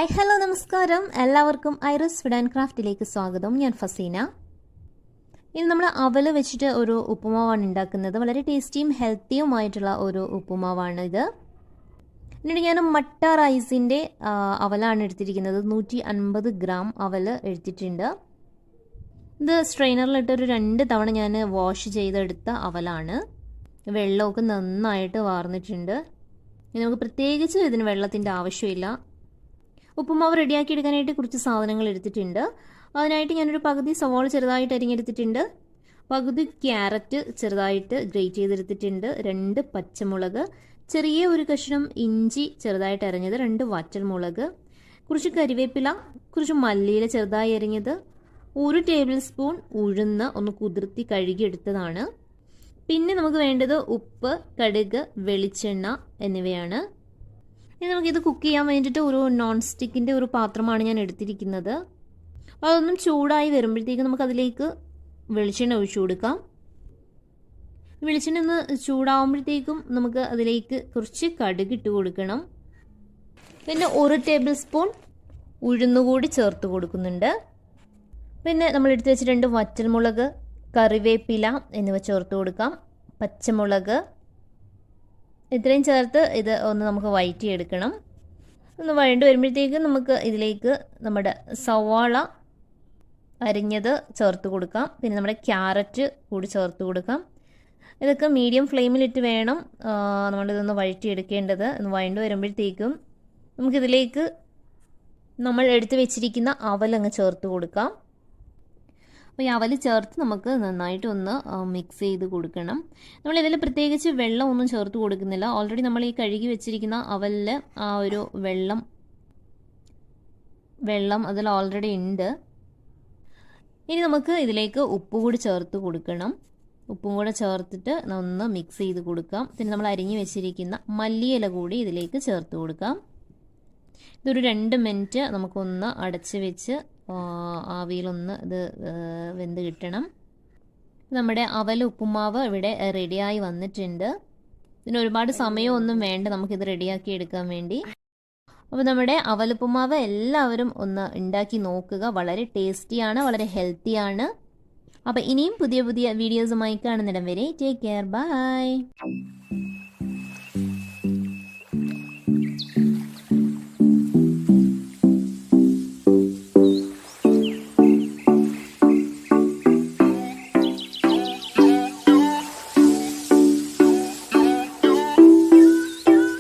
Hi hello നമസ്കാരം. എല്ലാവർക്കും Aires food and ക്രാഫ്റ്റിലേക്ക് സ്വാഗതം. ഞാൻ ഫസീന. ഇനി നമ്മൾ അവൽ വെച്ചിട്ട് ഒരു ഉപ്പുമാവാണ് ഉണ്ടാക്കുന്നത്. വളരെ ടേസ്റ്റിയും ഹെൽത്തിയുമായിട്ടുള്ള ഒരു ഉപ്പുമാവാണ് ഇത്. എന്നിട്ട് ഞാൻ മട്ട റൈസിൻ്റെ അവലാണ് എടുത്തിരിക്കുന്നത്. 150 ഗ്രാം അവൽ എടുത്തിട്ടുണ്ട്. ഇത് സ്ട്രെയിനറിലിട്ട് ഒരു 2 തവണ ഞാൻ വാഷ് ചെയ്തെടുത്ത അവലാണ്. വെള്ളമൊക്കെ നന്നായിട്ട് വാർന്നിട്ടുണ്ട്. ഇനി നമുക്ക് പ്രത്യേകിച്ച് ഇതിന് വെള്ളത്തിൻ്റെ ആവശ്യമില്ല. ഉപ്പുമാവ് റെഡിയാക്കി എടുക്കാനായിട്ട് കുറച്ച് സാധനങ്ങൾ എടുത്തിട്ടുണ്ട്. അതിനായിട്ട് ഞാനൊരു പകുതി സവാള ചെറുതായിട്ട് അരിഞ്ഞെടുത്തിട്ടുണ്ട്, പകുതി ക്യാരറ്റ് ചെറുതായിട്ട് ഗ്രേറ്റ് ചെയ്തെടുത്തിട്ടുണ്ട്, 2 പച്ചമുളക്, ചെറിയ ഒരു കഷ്ണം ഇഞ്ചി ചെറുതായിട്ട് അരിഞ്ഞത്, 2 വറ്റൽമുളക്, കുറച്ച് കരിവേപ്പില, കുറച്ച് മല്ലിയില ചെറുതായി അരിഞ്ഞത്, 1 ടേബിൾ സ്പൂൺ ഉഴുന്ന് ഒന്ന് കുതിർത്തി കഴുകിയെടുത്തതാണ്. പിന്നെ നമുക്ക് വേണ്ടത് ഉപ്പ്, കടുക്, വെളിച്ചെണ്ണ എന്നിവയാണ്. ഇനി നമുക്കിത് കുക്ക് ചെയ്യാൻ വേണ്ടിയിട്ട് ഒരു നോൺ സ്റ്റിക്കിൻ്റെ ഒരു പാത്രമാണ് ഞാൻ എടുത്തിരിക്കുന്നത്. അതൊന്നും ചൂടായി വരുമ്പോഴത്തേക്ക് നമുക്കതിലേക്ക് വെളിച്ചെണ്ണ ഒഴിച്ചു കൊടുക്കാം. വെളിച്ചെണ്ണ ഒന്ന് ചൂടാവുമ്പോഴത്തേക്കും നമുക്ക് അതിലേക്ക് കുറച്ച് കടുക് ഇട്ട് കൊടുക്കണം. പിന്നെ 1 ടേബിൾ സ്പൂൺ ഉഴുന്നുകൂടി ചേർത്ത് കൊടുക്കുന്നുണ്ട്. പിന്നെ നമ്മൾ എടുത്ത് വെച്ച് 2 വറ്റൽമുളക്, കറിവേപ്പില എന്നിവ ചേർത്ത് കൊടുക്കാം. പച്ചമുളക് ഇത്രയും ചേർത്ത് ഇത് ഒന്ന് നമുക്ക് വഴറ്റിയെടുക്കണം. ഒന്ന് വഴണ്ട് വരുമ്പോഴത്തേക്ക് നമുക്ക് ഇതിലേക്ക് നമ്മുടെ സവാള അരിഞ്ഞത് ചേർത്ത് കൊടുക്കാം. പിന്നെ നമ്മുടെ ക്യാരറ്റ് കൂടി ചേർത്ത് കൊടുക്കാം. ഇതൊക്കെ മീഡിയം ഫ്ലെയിമിലിട്ട് വേണം നമ്മളിതൊന്ന് വഴറ്റിയെടുക്കേണ്ടത്. ഒന്ന് വഴണ്ട് വരുമ്പോഴത്തേക്കും നമുക്കിതിലേക്ക് നമ്മൾ എടുത്ത് വെച്ചിരിക്കുന്ന അവലങ്ങ് ചേർത്ത് കൊടുക്കാം. അപ്പോൾ ഈ അവൽ ചേർത്ത് നമുക്ക് നന്നായിട്ട് ഒന്ന് മിക്സ് ചെയ്ത് കൊടുക്കണം. നമ്മളിതിൽ പ്രത്യേകിച്ച് വെള്ളം ഒന്നും ചേർത്ത് കൊടുക്കുന്നില്ല. ഓൾറെഡി നമ്മൾ ഈ കഴുകി വെച്ചിരിക്കുന്ന അവലിൽ ആ ഒരു വെള്ളം അതിൽ ഓൾറെഡി ഉണ്ട്. ഇനി നമുക്ക് ഇതിലേക്ക് ഉപ്പ് കൂടി ചേർത്ത് കൊടുക്കണം. ഉപ്പും കൂടെ ചേർത്തിട്ട് ഒന്ന് മിക്സ് ചെയ്ത് കൊടുക്കാം. പിന്നെ നമ്മൾ അരിഞ്ഞു വെച്ചിരിക്കുന്ന മല്ലിയില കൂടി ഇതിലേക്ക് ചേർത്ത് കൊടുക്കാം. ഇതൊരു 2 മിനിറ്റ് നമുക്കൊന്ന് അടച്ച് വെച്ച് ആവിയിലൊന്ന് ഇത് വെന്ത് കിട്ടണം. നമ്മുടെ അവൽ ഉപ്പുമാവ് ഇവിടെ റെഡിയായി വന്നിട്ടുണ്ട്. ഇതിന് ഒരുപാട് സമയമൊന്നും വേണ്ട നമുക്കിത് റെഡിയാക്കി എടുക്കാൻ വേണ്ടി. അപ്പോൾ നമ്മുടെ അവലുപ്പുമാവ് എല്ലാവരും ഒന്ന് ഉണ്ടാക്കി നോക്കുക. വളരെ ടേസ്റ്റിയാണ്, വളരെ ഹെൽത്തിയാണ്. അപ്പോൾ ഇനിയും പുതിയ പുതിയ വീഡിയോസുമായി കാണുന്നിടം വരെ ടേക്ക് കെയർ, ബൈ.